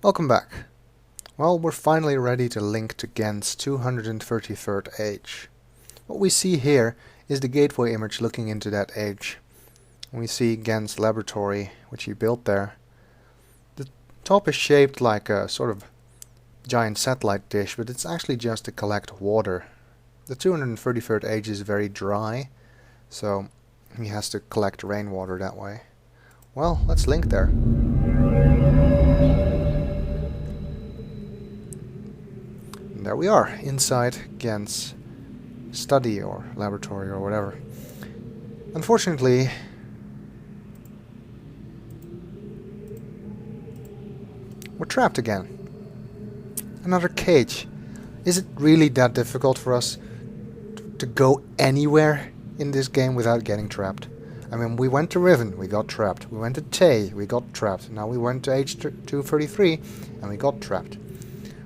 Welcome back. Well, we're finally ready to link to Gehn's 233rd age. What we see here is the gateway image looking into that age. We see Gehn's laboratory, which he built there. The top is shaped like a sort of giant satellite dish, but it's actually just to collect water. The 233rd age is very dry, so he has to collect rainwater that way. Well, let's link there. And there we are, inside Gehn's study or laboratory or whatever. Unfortunately, we're trapped again. Another cage. Is it really that difficult for us to go anywhere in this game without getting trapped? I mean, we went to Riven, we got trapped. We went to Tay, we got trapped. Now we went to age 233 and we got trapped.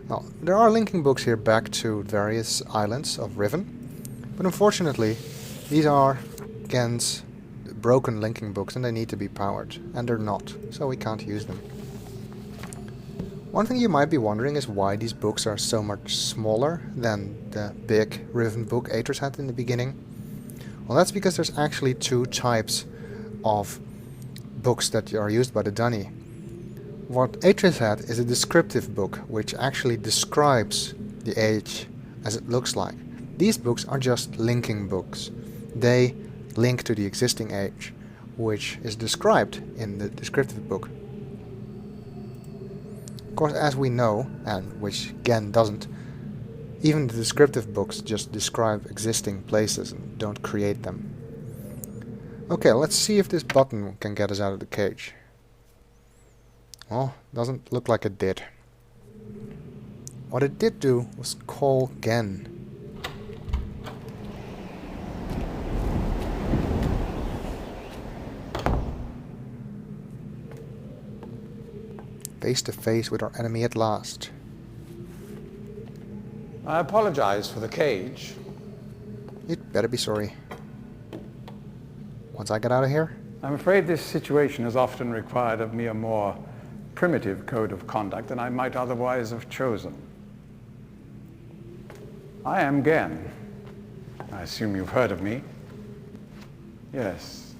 Well, there are linking books here back to various islands of Riven. But unfortunately, these are Gehn's broken linking books and they need to be powered. And they're not, so we can't use them. One thing you might be wondering is why these books are so much smaller than the big Riven book Atreus had in the beginning. Well, that's because there's actually two types of books that are used by the Dunny. What Atreus had is a descriptive book, which actually describes the age as it looks like. These books are just linking books. They link to the existing age, which is described in the descriptive book. Of course, as we know, and which Gehn doesn't, even the descriptive books just describe existing places and don't create them. Okay, let's see if this button can get us out of the cage. Well, doesn't look like it did. What it did do was call Gehn. Face to face with our enemy at last. I apologize for the cage. You'd better be sorry. Once I get out of here? I'm afraid this situation has often required of me a more primitive code of conduct than I might otherwise have chosen. I am Gehn. I assume you've heard of me. Yes.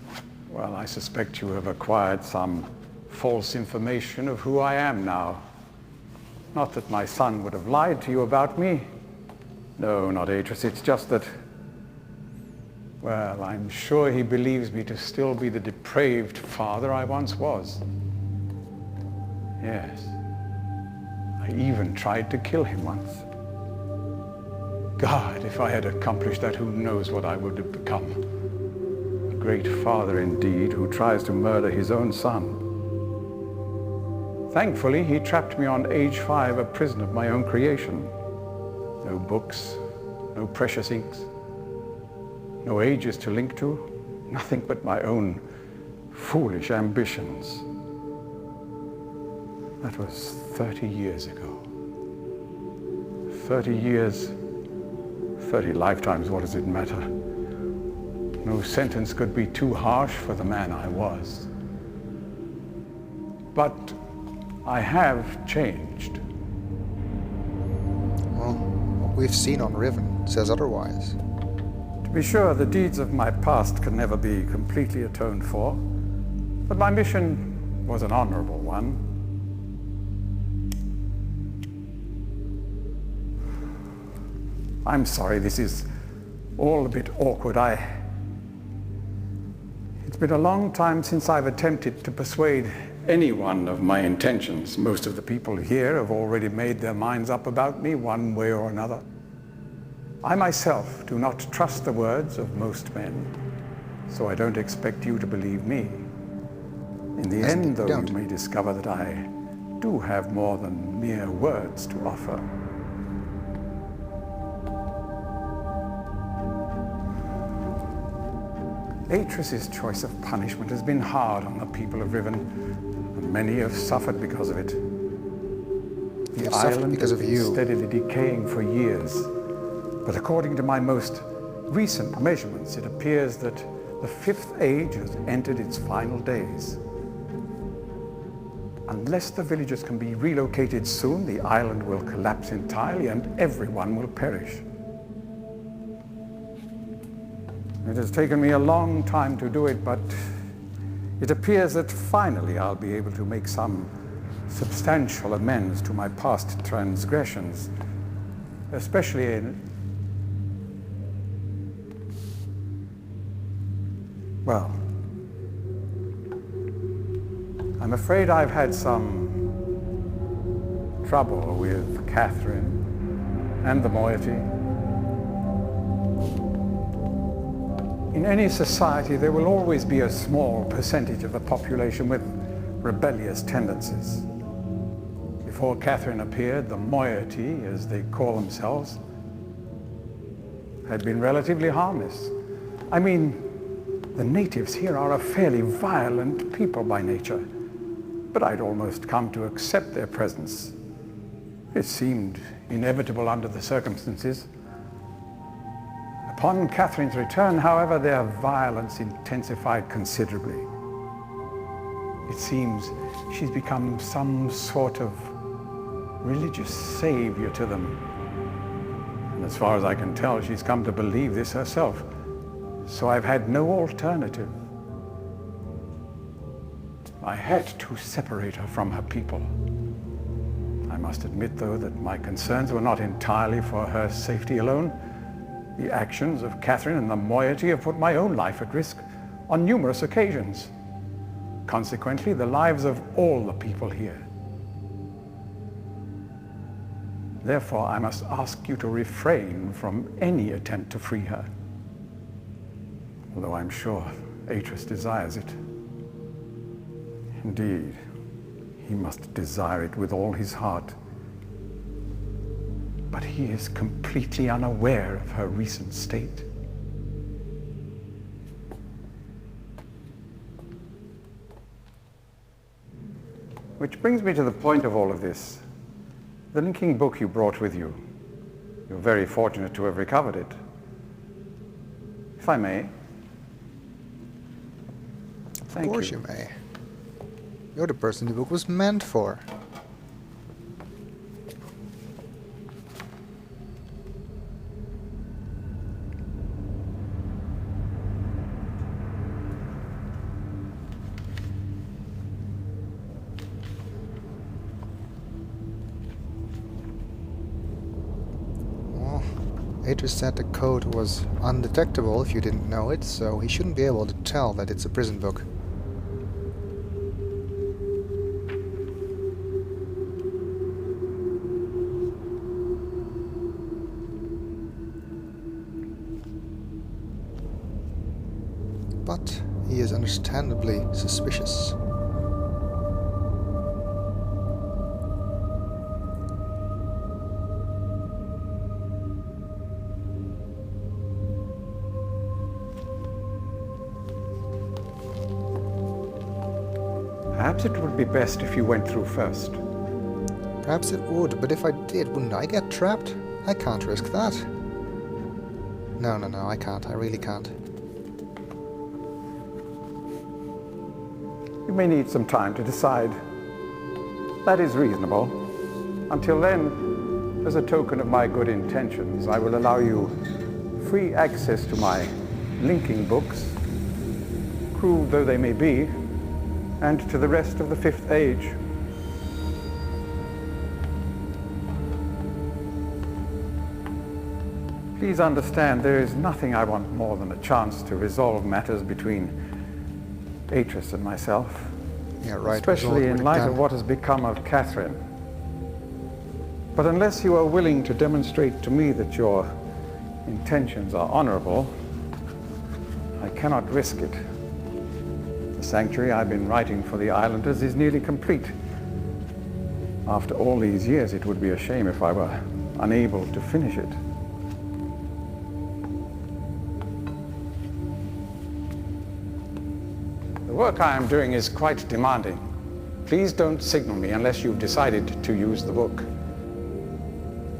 Well, I suspect you have acquired some false information of who I am now. Not that my son would have lied to you about me. No, not Atreus. It's just that, well, I'm sure he believes me to still be the depraved father I once was. Yes. I even tried to kill him once. God, if I had accomplished that, who knows what I would have become. A great father indeed, who tries to murder his own son. Thankfully, he trapped me on age 5, a prison of my own creation. No books, no precious inks, no ages to link to, nothing but my own foolish ambitions. That was 30 years ago. 30 years, 30 lifetimes, what does it matter? No sentence could be too harsh for the man I was. But I have changed. Well, what we've seen on Riven says otherwise. To be sure, the deeds of my past can never be completely atoned for, but my mission was an honorable one. I'm sorry, this is all a bit awkward. It's been a long time since I've attempted to persuade anyone of my intentions. Most of the people here have already made their minds up about me one way or another. I myself do not trust the words of most men, so I don't expect you to believe me. In the end, though, you may discover that I do have more than mere words to offer. Atreus's choice of punishment has been hard on the people of Riven, and many have suffered because of it. The island has been steadily decaying for years, but according to my most recent measurements, it appears that the 5th age has entered its final days. Unless the villagers can be relocated soon, the island will collapse entirely and everyone will perish. It has taken me a long time to do it, but it appears that finally I'll be able to make some substantial amends to my past transgressions, especially in... well, I'm afraid I've had some trouble with Catherine and the moiety. In any society, there will always be a small percentage of the population with rebellious tendencies. Before Catherine appeared, the moiety, as they call themselves, had been relatively harmless. I mean, the natives here are a fairly violent people by nature, but I'd almost come to accept their presence. It seemed inevitable under the circumstances. Upon Catherine's return, however, their violence intensified considerably. It seems she's become some sort of religious savior to them. And as far as I can tell, she's come to believe this herself. So I've had no alternative. I had to separate her from her people. I must admit, though, that my concerns were not entirely for her safety alone. The actions of Catherine and the moiety have put my own life at risk on numerous occasions. Consequently, the lives of all the people here. Therefore, I must ask you to refrain from any attempt to free her. Although I'm sure Atreus desires it. Indeed, he must desire it with all his heart. But he is completely unaware of her recent state. Which brings me to the point of all of this. The linking book you brought with you. You're very fortunate to have recovered it. If I may. Of course you may. You're the person the book was meant for. Well, Atreus said the code was undetectable if you didn't know it, so he shouldn't be able to tell that it's a prison book. But he is understandably suspicious. Perhaps it would be best if you went through first. Perhaps it would, but if I did, wouldn't I get trapped? I can't risk that. No, I can't. I really can't. You may need some time to decide. That is reasonable. Until then, as a token of my good intentions, I will allow you free access to my linking books, crude though they may be, and to the rest of the Fifth Age. Please understand, there is nothing I want more than a chance to resolve matters between Atreus and myself. Yeah, right. Especially in light of what has become of Catherine. But unless you are willing to demonstrate to me that your intentions are honorable, I cannot risk it. The sanctuary I've been writing for the islanders is nearly complete. After all these years, it would be a shame if I were unable to finish it. The work I am doing is quite demanding. Please don't signal me unless you've decided to use the book.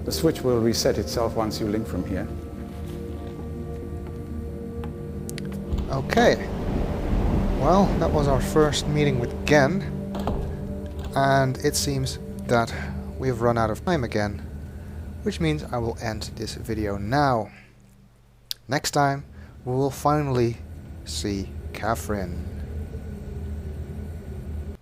The switch will reset itself once you link from here. Okay. Well, that was our first meeting with Gehn. And it seems that we've run out of time again, which means I will end this video now. Next time we will finally see Catherine.